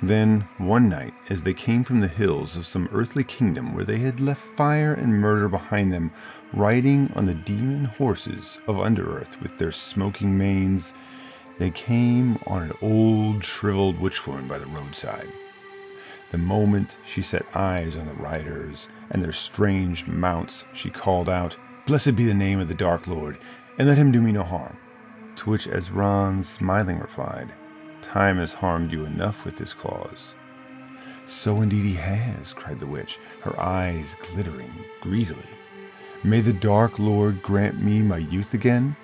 Then, one night, as they came from the hills of some earthly kingdom where they had left fire and murder behind them, riding on the demon horses of Underearth with their smoking manes, they came on an old, shriveled witchwoman by the roadside. The moment she set eyes on the riders and their strange mounts, she called out, "Blessed be the name of the Dark Lord, and let him do me no harm." To which Ezran smiling replied, "Time has harmed you enough with his claws." "So indeed he has," cried the witch, her eyes glittering greedily. "May the Dark Lord grant me my youth again?"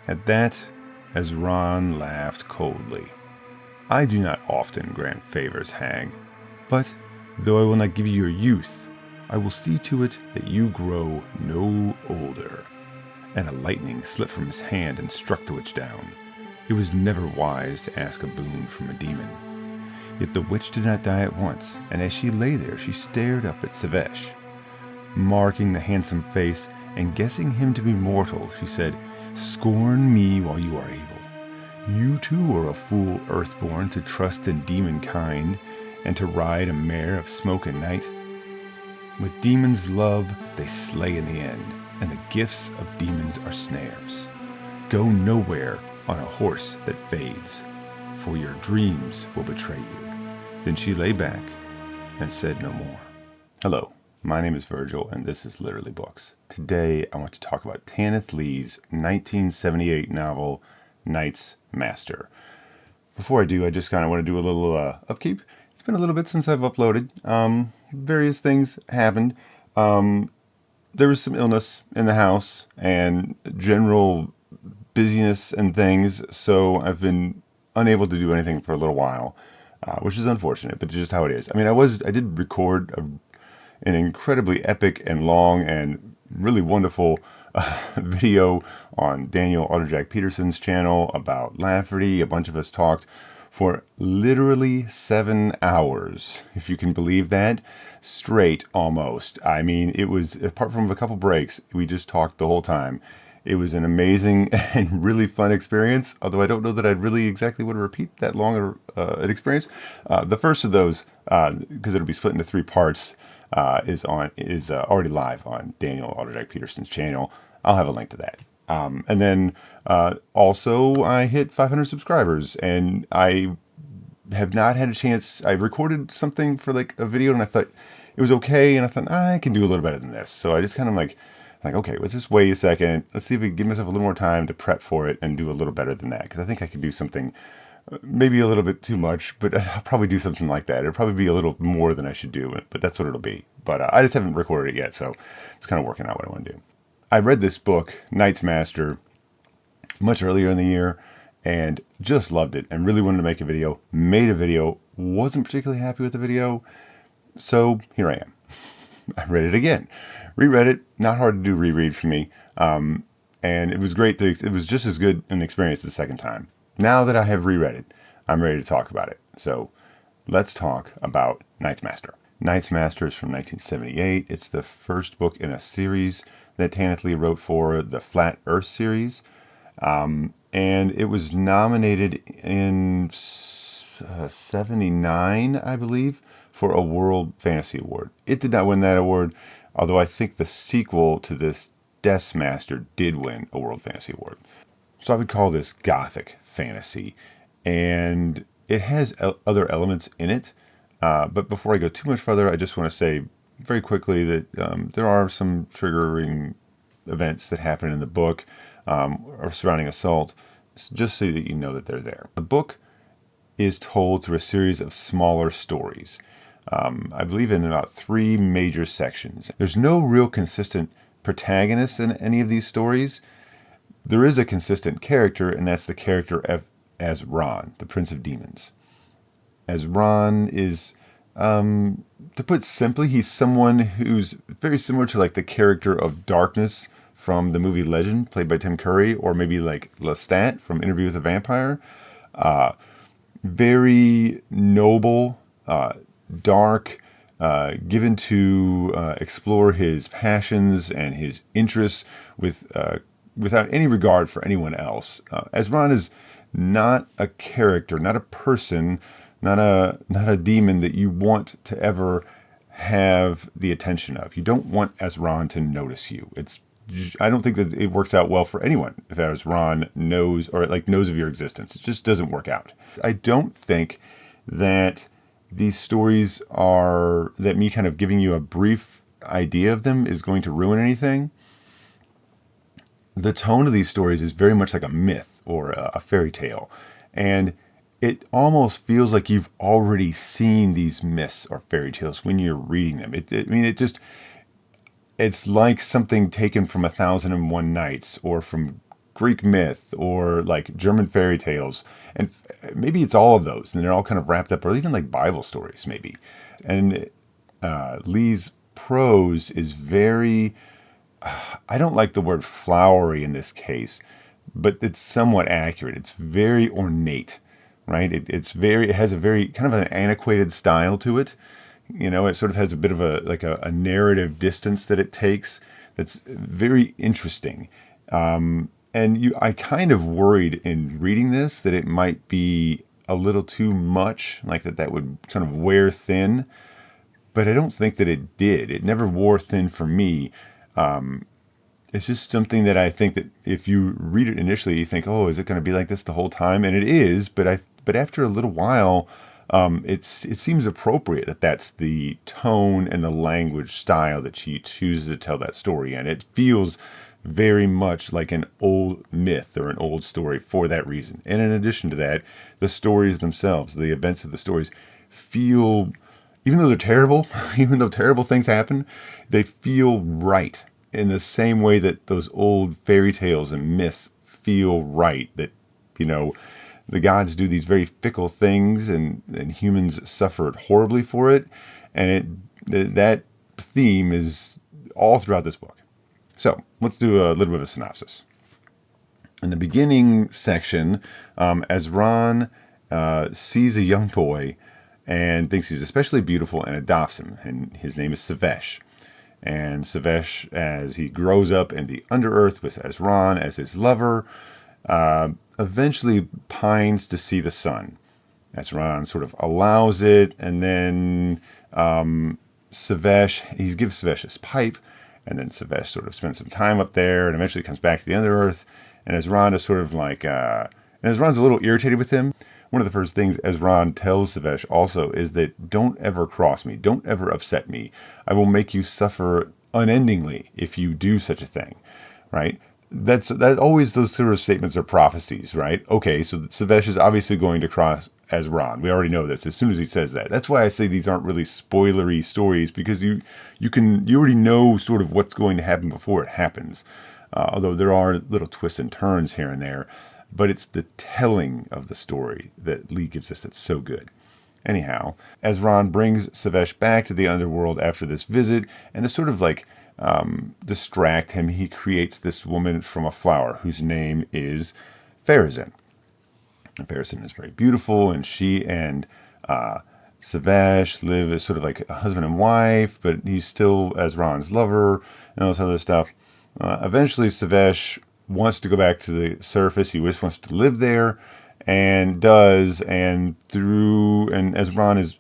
At that, Ezran laughed coldly. "I do not often grant favors, hag, but, though I will not give you your youth, I will see to it that you grow no older." And a lightning slipped from his hand and struck the witch down. It was never wise to ask a boon from a demon. Yet the witch did not die at once, and as she lay there, she stared up at Savesh. Marking the handsome face and guessing him to be mortal, she said, "Scorn me while you are able. You too are a fool earthborn to trust in demon kind, and to ride a mare of smoke and night. With demons' love, they slay in the end, and the gifts of demons are snares. Go nowhere on a horse that fades, for your dreams will betray you." Then she lay back and said no more. Hello, my name is Virgil, and this is Literally Books. Today, I want to talk about Tanith Lee's 1978 novel, Knight's Master. Before I do, I just kind of want to do a little upkeep. It's been a little bit since I've uploaded. Various things happened. There was some illness in the house and general busyness and things, so I've been unable to do anything for a little while, which is unfortunate, but it's just how it is. I mean, I did record an incredibly epic and long and really wonderful video on Daniel Otterjack Peterson's channel about Lafferty. A bunch of us talked for literally 7 hours, if you can believe that, straight almost. I mean, it was, apart from a couple breaks, we just talked the whole time. It was an amazing and really fun experience, although I don't know that I'd really exactly want to repeat that long an experience. The first of those, because it'll be split into 3 parts, is already live on Daniel Otterjack Peterson's channel. I'll have a link to that. And then also I hit 500 subscribers, and I have not had a chance. I recorded something for like a video, and I thought it was okay, and I thought I can do a little better than this. So I just kind of like, okay, let's just wait a second. Let's see if we can give myself a little more time to prep for it and do a little better than that, because I think I could do something maybe a little bit too much, but I'll probably do something like that. It'll probably be a little more than I should do, but that's what it'll be. But I just haven't recorded it yet, so it's kind of working out what I want to do. I read this book, Knight's Master, much earlier in the year, and just loved it and really wanted to make a video. Made a video, wasn't particularly happy with the video, so here I am. I read it again. Reread it, not hard to do reread for me, and it was great. It was just as good an experience the second time. Now that I have reread it, I'm ready to talk about it. So let's talk about Knight's Master. Knight's Master is from 1978. It's the first book in a series that Tanith Lee wrote for the Flat Earth series. And it was nominated in 79, I believe, for a World Fantasy Award. It did not win that award, although I think the sequel to this, Death's Master, did win a World Fantasy Award. So I would call this Gothic fantasy, and it has other elements in it. But before I go too much further, I just want to say very quickly that there are some triggering events that happen in the book or surrounding assault, just so that you know that they're there. The book is told through a series of smaller stories, I believe in about 3 major sections. There's no real consistent protagonist in any of these stories. There is a consistent character, and that's the character of Ezran, the Prince of Demons. Ezran is, to put simply, he's someone who's very similar to like the character of Darkness from the movie Legend, played by Tim Curry, or maybe like Lestat from Interview with a Vampire. Very noble, dark, given to explore his passions and his interests without any regard for anyone else. Ezran is not a character, not a person, not a demon that you want to ever have the attention of. You don't want Ezran to notice you. I don't think that it works out well for anyone if Ezran knows of your existence. It just doesn't work out. I don't think that these stories that me kind of giving you a brief idea of them is going to ruin anything. The tone of these stories is very much like a myth or a fairy tale. And it almost feels like you've already seen these myths or fairy tales when you're reading them. It's like something taken from 1001 Nights or from Greek myth or like German fairy tales. And maybe it's all of those and they're all kind of wrapped up, or even like Bible stories maybe. And Lee's prose is very, I don't like the word flowery in this case, but it's somewhat accurate. It's very ornate, right? It has a very kind of an antiquated style to it. It sort of has a bit of a narrative distance that it takes that's very interesting. I kind of worried in reading this that it might be a little too much, like that would sort of wear thin. But I don't think that it did. It never wore thin for me. It's just something that I think that if you read it initially, you think, oh, is it going to be like this the whole time? And it is, but after a little while, it seems appropriate that that's the tone and the language style that she chooses to tell that story in. It feels very much like an old myth or an old story for that reason. And in addition to that, the stories themselves, the events of the stories feel, even though they're terrible, even though terrible things happen, they feel right in the same way that those old fairy tales and myths feel right. That, the gods do these very fickle things and humans suffered horribly for it. And that theme is all throughout this book. So let's do a little bit of a synopsis. In the beginning section, Ezran sees a young boy and thinks he's especially beautiful and adopts him. And his name is Sevesh. And Sevesh, as he grows up in the Underearth with Ezran as his lover, eventually pines to see the sun. Ezran sort of allows it, and then Sevesh, he gives Sevesh his pipe, and then Sevesh sort of spends some time up there, and eventually comes back to the Underearth, and Ezran is sort of like, and Ezran's a little irritated with him. One of the first things Ezran tells Sevesh also is that don't ever cross me, don't ever upset me. I will make you suffer unendingly if you do such a thing, right? That always those sort of statements are prophecies, right? Okay, so Sevesh is obviously going to cross Ezran. We already know this as soon as he says that. That's why I say these aren't really spoilery stories, because you already know sort of what's going to happen before it happens. Although there are little twists and turns here and there. But it's the telling of the story that Lee gives us that's so good. Anyhow, Ezran brings Sevesh back to the underworld after this visit, and to sort of like distract him, he creates this woman from a flower whose name is Pharazin. Pharazin is very beautiful, and she and Sevesh live as sort of like a husband and wife, but he's still Ezran's lover and all this other stuff. Eventually, Sevesh wants to go back to the surface. He just wants to live there, and does. And Ezran is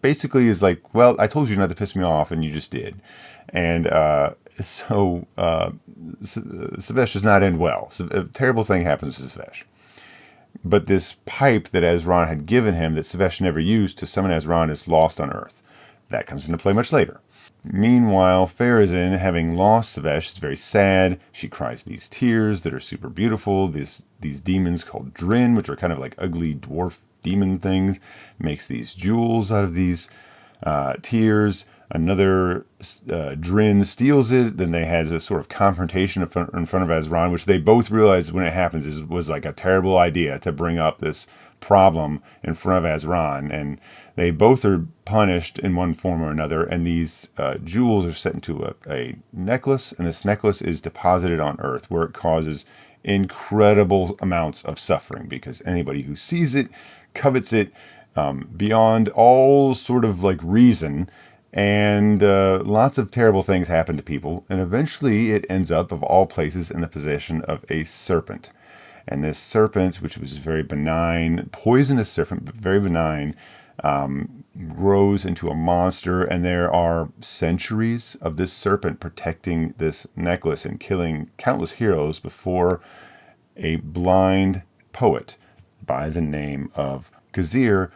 basically like, well, I told you not to piss me off, and you just did. And so Sevesh does not end well. So a terrible thing happens to Sevesh. But this pipe that Ezran had given him that Sevesh never used to summon Ezran is lost on Earth. That comes into play much later. Meanwhile, Pharazin, having lost Sevesh, is very sad. She cries these tears that are super beautiful. These demons called Drin, which are kind of like ugly dwarf demon things, makes these jewels out of these tears. Another Drin steals it. Then they had a sort of confrontation in front of Ezran, which they both realized when it happens was like a terrible idea to bring up this problem in front of Ezran, and they both are punished in one form or another, and these jewels are set into a necklace, and this necklace is deposited on Earth, where it causes incredible amounts of suffering, because anybody who sees it covets it beyond all sort of like reason, and lots of terrible things happen to people, and eventually it ends up, of all places, in the possession of a serpent. And this serpent, which was very benign, poisonous serpent, but very benign, grows into a monster. And there are centuries of this serpent protecting this necklace and killing countless heroes before a blind poet by the name of Gazir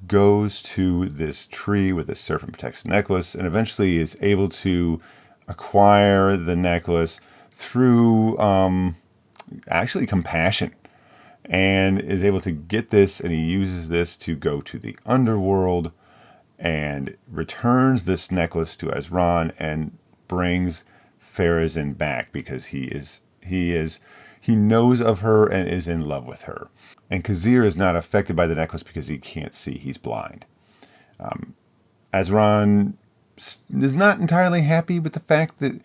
goes to this tree where the serpent protects the necklace and eventually is able to acquire the necklace through actually compassion, and is able to get this, and he uses this to go to the underworld and returns this necklace to Ezran and brings Pharazin back because he knows of her and is in love with her. And Khazir is not affected by the necklace because he can't see, he's blind. Ezran is not entirely happy with the fact that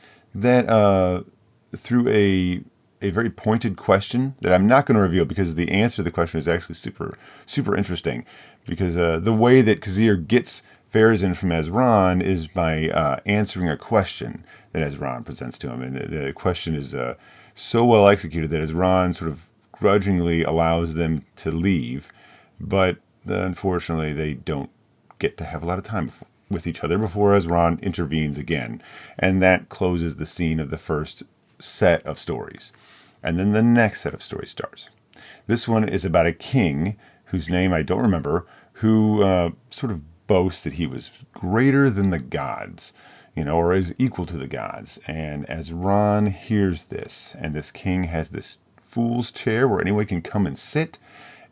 through a very pointed question that I'm not going to reveal because the answer to the question is actually super interesting, because the way that Khazir gets Pharazin from Ezran is by answering a question that Ezran presents to him, and the question is so well executed that Ezran sort of grudgingly allows them to leave, but unfortunately they don't get to have a lot of time with each other before Ezran intervenes again, and that closes the scene of the first set of stories. And then the next set of stories starts. This one is about a king whose name I don't remember, who sort of boasts that he was greater than the gods, or is equal to the gods. And Ezran hears this, and this king has this fool's chair where anyone can come and sit,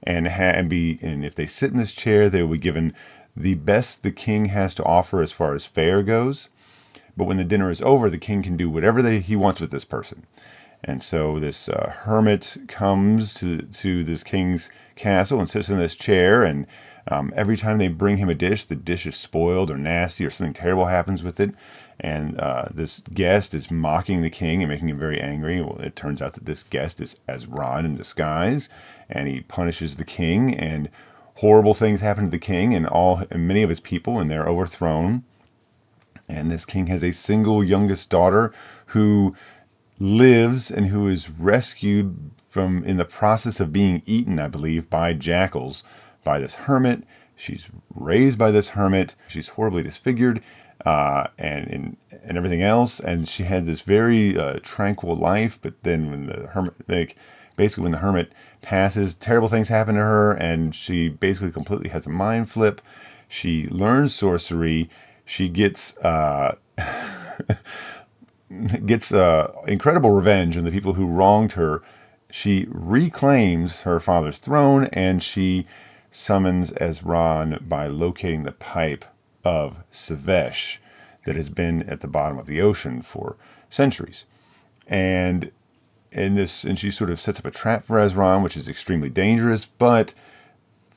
and if they sit in this chair, they will be given the best the king has to offer as far as fare goes. But when the dinner is over, the king can do whatever he wants with this person. And so this hermit comes to this king's castle and sits in this chair, and every time they bring him a dish, the dish is spoiled or nasty or something terrible happens with it. And this guest is mocking the king and making him very angry. Well, it turns out that this guest is Ezran in disguise, and he punishes the king, and horrible things happen to the king and many of his people, and they're overthrown. And this king has a single youngest daughter who lives and who is rescued from, in the process of being eaten, I believe, by jackals, by this hermit. She's raised by this hermit. She's horribly disfigured and everything else. And she had this very tranquil life. But then when the hermit, when the hermit passes, terrible things happen to her, and she basically completely has a mind flip. She learns sorcery. She gets incredible revenge on the people who wronged her. She reclaims her father's throne, and she summons Ezran by locating the pipe of Sevesh that has been at the bottom of the ocean for centuries. And she sort of sets up a trap for Ezran, which is extremely dangerous, but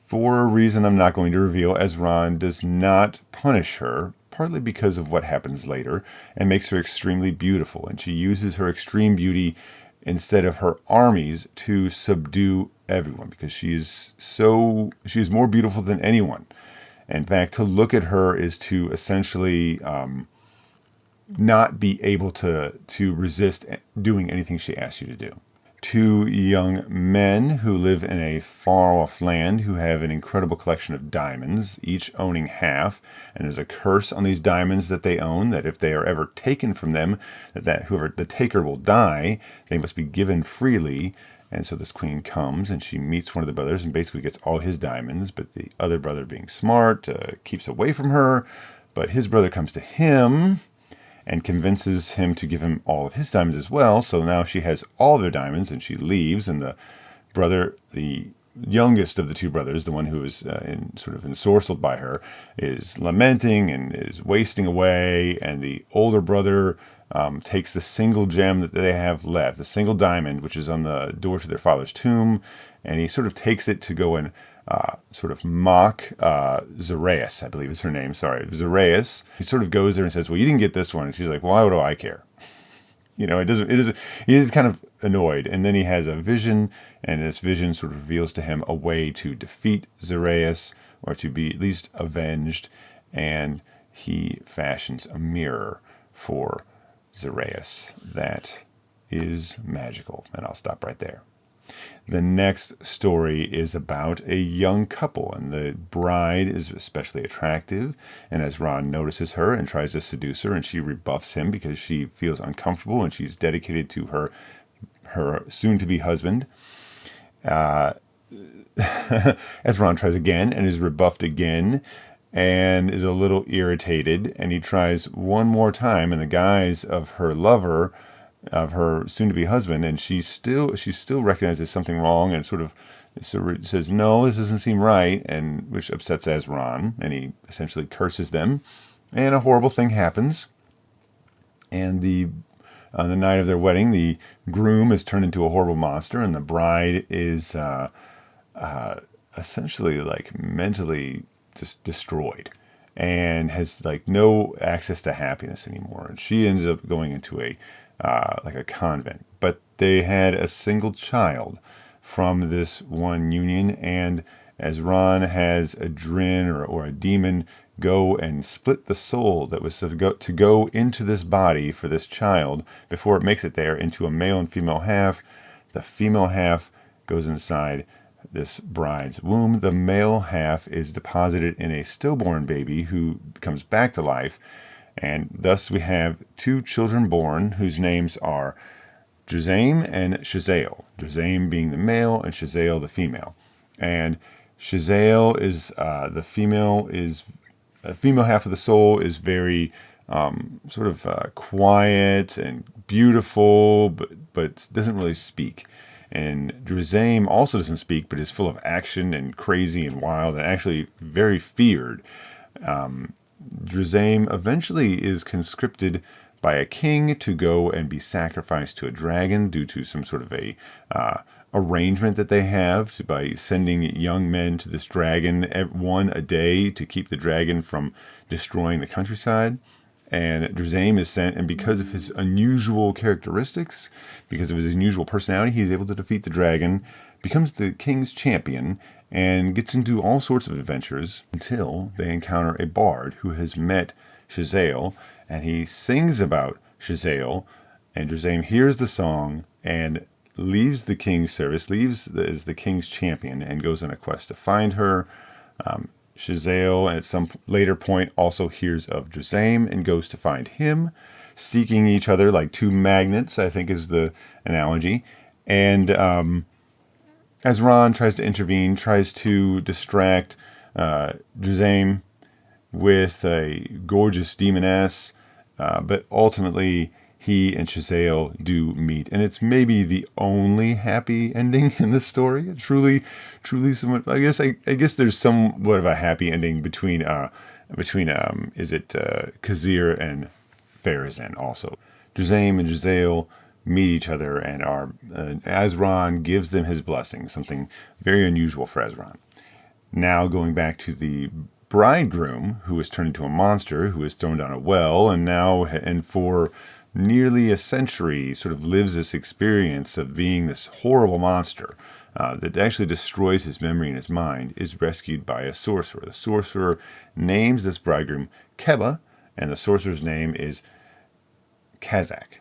for a reason I'm not going to reveal, Ezran does not punish her, partly because of what happens later, and makes her extremely beautiful. And she uses her extreme beauty instead of her armies to subdue everyone, because she is more beautiful than anyone. In fact, to look at her is to essentially not be able to resist doing anything she asks you to do. Two young men who live in a far-off land who have an incredible collection of diamonds, each owning half, and there's a curse on these diamonds that they own, that if they are ever taken from them, that whoever the taker will die. They must be given freely. And so this queen comes and she meets one of the brothers and basically gets all his diamonds, but the other brother, being smart, keeps away from her. But his brother comes to him and convinces him to give him all of his diamonds as well. So now she has all their diamonds, and she leaves, and the youngest of the two brothers, the one who is sort of ensorcelled by her, is lamenting and is wasting away, and the older brother takes the single gem that they have left, the single diamond, which is on the door to their father's tomb, and he sort of takes it to go and sort of mock Zaraeus, I believe is her name. Sorry, Zaraeus. He sort of goes there and says, "Well, you didn't get this one." And she's like, "Well, why do I care?" He is kind of annoyed. And then he has a vision, and this vision sort of reveals to him a way to defeat Zaraeus, or to be at least avenged. And he fashions a mirror for Zaraeus that is magical. And I'll stop right there. The next story is about a young couple, and the bride is especially attractive. And as Ron notices her and tries to seduce her, and she rebuffs him because she feels uncomfortable and she's dedicated to her soon-to-be husband. As Ron tries again and is rebuffed again and is a little irritated, and he tries one more time in the guise of her lover, of her soon-to-be husband, and she still recognizes something wrong and sort of says, no, this doesn't seem right, and which upsets Ron, and he essentially curses them, and a horrible thing happens. And on the night of their wedding, the groom is turned into a horrible monster, and the bride is essentially like mentally just destroyed and has like no access to happiness anymore. And she ends up going into a like a convent. But they had a single child from this one union, and as Ron has a djinn or a demon go and split the soul that was to go into this body for this child before it makes it there into a male and female half, the female half goes inside this bride's womb. The male half is deposited in a stillborn baby who comes back to life, and thus we have two children born whose names are Juzaim and Shazael. Juzaim being the male and Shazael the female. And Shazael is the female half of the soul is very sort of quiet and beautiful, but doesn't really speak. And Juzaim also doesn't speak, but is full of action and crazy and wild and actually very feared. Juzaim eventually is conscripted by a king to go and be sacrificed to a dragon due to some sort of a arrangement that they have by sending young men to this dragon, one a day, to keep the dragon from destroying the countryside. And Juzaim is sent, and because of his unusual characteristics, because of his unusual personality, he is able to defeat the dragon, becomes the king's champion, and gets into all sorts of adventures until they encounter a bard who has met Shazael, and he sings about Shazael, and Juzaim hears the song and leaves the king's service, as the king's champion, and goes on a quest to find her. Shazael at some later point also hears of Juzaim and goes to find him, seeking each other like two magnets, I think is the analogy. And as Ron tries to intervene, tries to distract Juzaim with a gorgeous demoness, but ultimately he and Shazael do meet, and it's maybe the only happy ending in the story. Truly, somewhat. I guess there's somewhat of a happy ending between Khazir and Farazan also. Juzaim and Shazael meet each other and are Azran gives them his blessing, something very unusual for Azran. Now going back to the bridegroom, who is turned into a monster, who is thrown down a well, and for nearly a century sort of lives this experience of being this horrible monster that actually destroys his memory and his mind, is rescued by a sorcerer. The sorcerer names this bridegroom Keba, and the sorcerer's name is Kazak.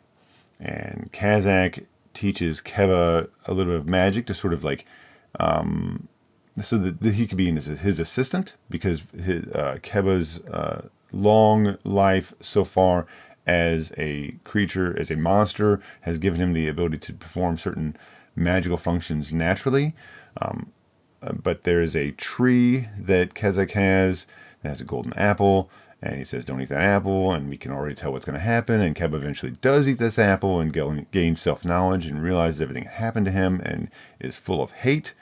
And Kazak teaches Keba a little bit of magic to sort of like so that he could be his assistant, because Keba's long life so far as a creature, as a monster, has given him the ability to perform certain magical functions naturally. But there is a tree that Kazak has that has a golden apple, and he says, don't eat that apple, and we can already tell what's going to happen. And Keba eventually does eat this apple and gains self-knowledge and realizes everything that happened to him and is full of hate.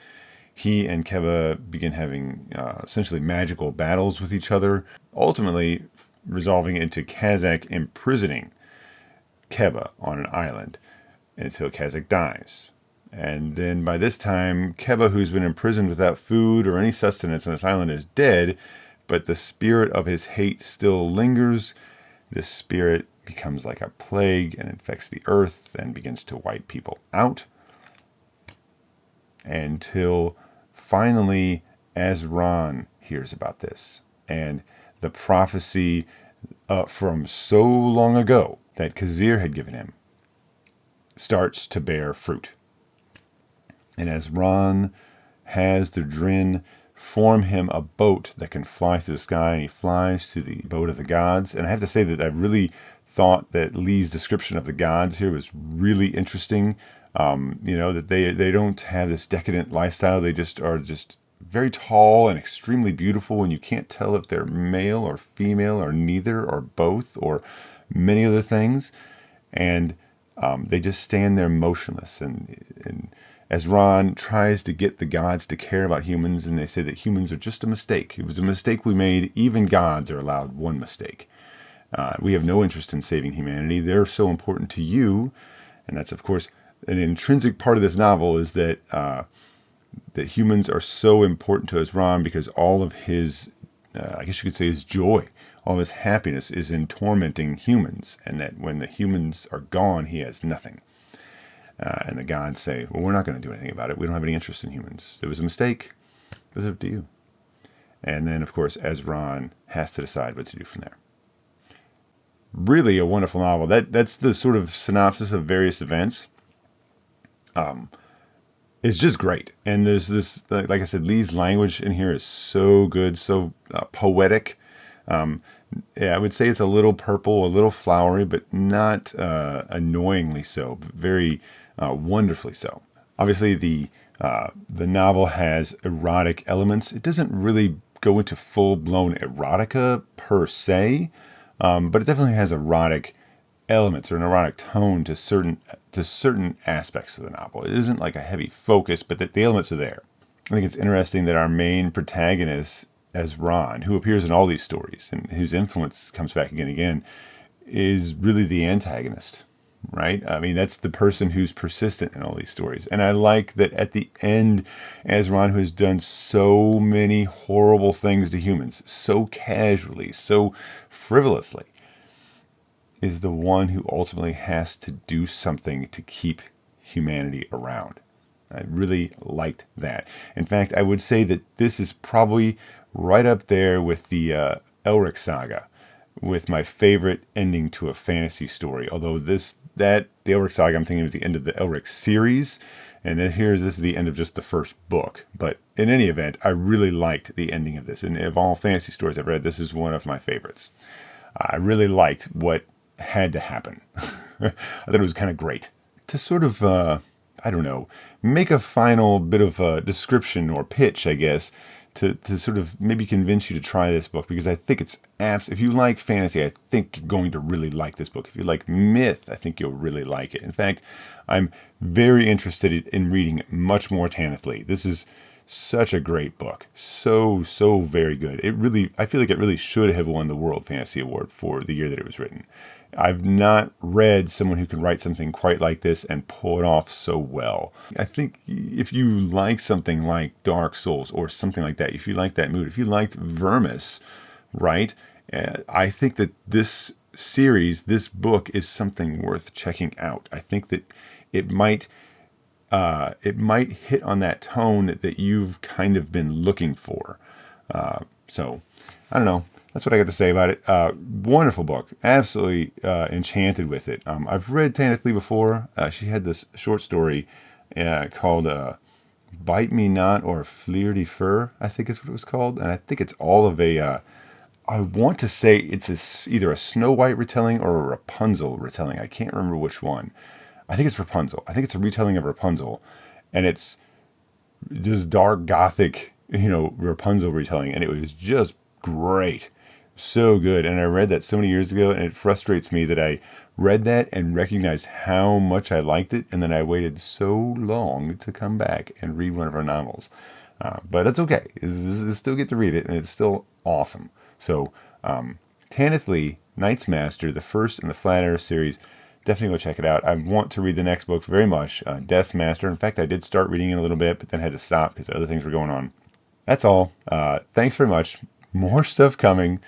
He and Keba begin having essentially magical battles with each other, ultimately resolving into Kazak imprisoning Keba on an island until Kazak dies. And then by this time, Keba, who's been imprisoned without food or any sustenance on this island, is dead, but the spirit of his hate still lingers. This spirit becomes like a plague and infects the earth and begins to wipe people out, until finally Azran hears about this, and the prophecy from so long ago that Khazir had given him starts to bear fruit. And as Ron has the Drin form him a boat that can fly through the sky, and he flies to the boat of the gods. And I have to say that I really thought that Lee's description of the gods here was really interesting. That they don't have this decadent lifestyle. They just are just very tall and extremely beautiful, and you can't tell if they're male or female or neither or both or many other things. And they just stand there motionless. And as Ron tries to get the gods to care about humans, and they say that humans are just a mistake. It was a mistake we made. Even gods are allowed one mistake. We have no interest in saving humanity. They're so important to you. And that's, of course, an intrinsic part of this novel is that that humans are so important to us, Ron, because all of his, I guess you could say his joy, all of his happiness is in tormenting humans. And that when the humans are gone, he has nothing. And the gods say, well, we're not going to do anything about it. We don't have any interest in humans. It was a mistake. It was up to you. And then, of course, as Ron has to decide what to do from there. Really a wonderful novel. That's the sort of synopsis of various events. It's just great. And there's this, like I said, Lee's language in here is so good, so poetic. I would say it's a little purple, a little flowery, but not annoyingly so. Very wonderfully so. Obviously, the novel has erotic elements. It doesn't really go into full-blown erotica per se, but it definitely has erotic elements or an erotic tone to certain aspects of the novel. It isn't like a heavy focus, but the elements are there. I think it's interesting that our main protagonist, as Ron, who appears in all these stories and whose influence comes back again and again, is really the antagonist, right? I mean, that's the person who's persistent in all these stories. And I like that at the end, as Ron, who has done so many horrible things to humans, so casually, so frivolously, is the one who ultimately has to do something to keep humanity around. I really liked that. In fact, I would say that this is probably right up there with the Elric saga, with my favorite ending to a fantasy story. Although the Elric saga, I'm thinking, was the end of the Elric series, and then this is the end of just the first book. But in any event, I really liked the ending of this. And of all fantasy stories I've read, this is one of my favorites. I really liked what had to happen. I thought it was kind of great to sort of, make a final bit of a description or pitch, I guess, to sort of maybe convince you to try this book, because I think it's if you like fantasy, I think you're going to really like this book. If you like myth, I think you'll really like it. In fact, I'm very interested in reading much more Tanith Lee. This is such a great book. So very good. I feel like it really should have won the World Fantasy Award for the year that it was written. I've not read someone who can write something quite like this and pull it off so well. I think if you like something like Dark Souls or something like that, if you like that mood, if you liked Vermis, right? I think that this book is something worth checking out. I think that it might hit on that tone that you've kind of been looking for. So, I don't know. That's what I got to say about it. Wonderful book. Absolutely enchanted with it. I've read Tanith Lee before. She had this short story called Bite Me Not or Fleer de Fur, I think is what it was called. And I think it's all of I want to say it's either a Snow White retelling or a Rapunzel retelling. I can't remember which one. I think it's Rapunzel. I think it's a retelling of Rapunzel. And it's just dark Gothic, Rapunzel retelling. And it was just great. So good. And I read that so many years ago, and it frustrates me that I read that and recognized how much I liked it, and then I waited so long to come back and read one of her novels. But it's okay. I still get to read it, and it's still awesome. So, Tanith Lee, Knight's Master, the first in the Flat Earth series. Definitely go check it out. I want to read the next book very much, Death's Master. In fact, I did start reading it a little bit, but then had to stop because other things were going on. That's all. Thanks very much. More stuff coming.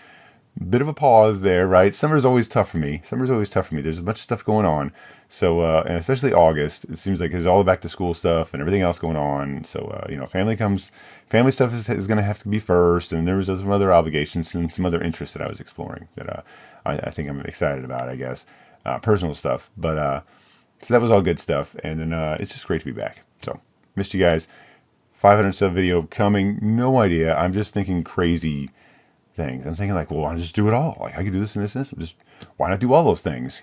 Bit of a pause there, right? Summer's always tough for me. There's a bunch of stuff going on. So, and especially August, it seems like there's all the back to school stuff and everything else going on. So, family stuff is going to have to be first. And there was some other obligations and some other interests that I was exploring that I think I'm excited about, I guess. Personal stuff. But, so that was all good stuff. And then it's just great to be back. So, Missed you guys. 500 sub video coming. No idea. I'm just thinking crazy things. I'm thinking like, well, why not just do it all? Like I could do this and this and this. Just why not do all those things?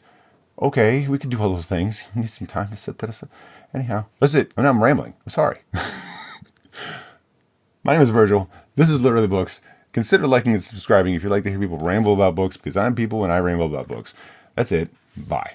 Okay, we could do all those things. We need some time to set that aside. Anyhow, that's it. I'm rambling. I'm sorry. My name is Virgil. This is Literally Books. Consider liking and subscribing if you'd like to hear people ramble about books, because I'm people and I ramble about books. That's it. Bye.